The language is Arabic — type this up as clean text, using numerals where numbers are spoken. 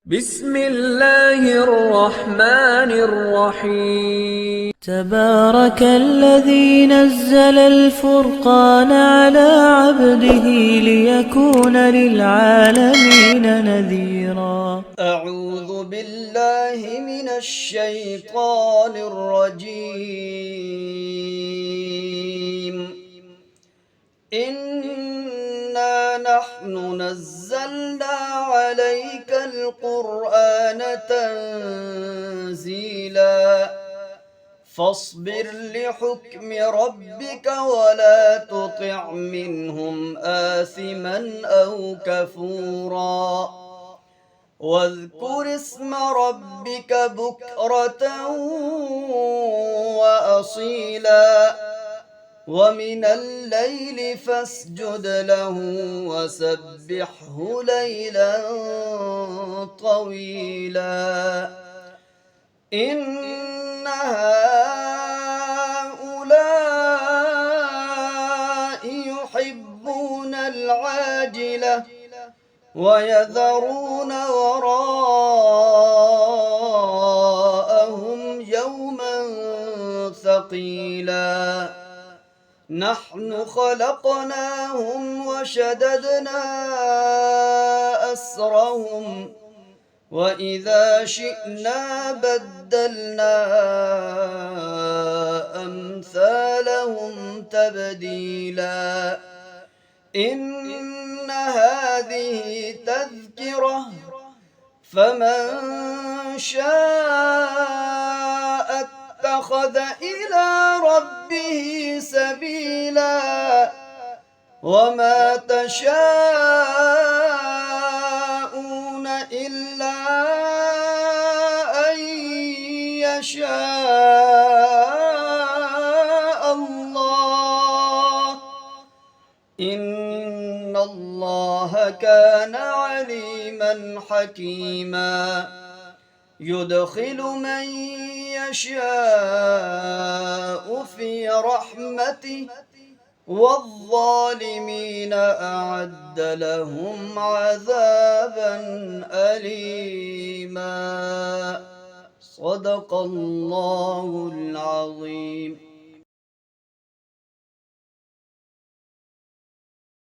بسم الله الرحمن الرحيم. تبارك الذي نزل الفرقان على عبده ليكون للعالمين نذيرا. أعوذ بالله من الشيطان الرجيم. إنا نحن نزلنا عليك القرآن تنزيلا فاصبر لحكم ربك ولا تطع منهم آثما أو كفورا واذكر اسم ربك بكرة وأصيلا ومن الليل فاسجد له وسبحه ليلا طويلا إن هؤلاء يحبون العاجلة ويذرون وراءهم يوما ثقيلا نحن خلقناهم وشددنا أسرهم وإذا شئنا بدلنا أمثالهم تبديلا إن هذه تذكرة فمن شاء اتخذ إلى ربه سبيلا وما تشاءون إلا أن يشاء الله إن الله كان عليما حكيما يدخل من يشاء في رحمته والظالمين أعد لهم عذابا أليما صدق الله العظيم.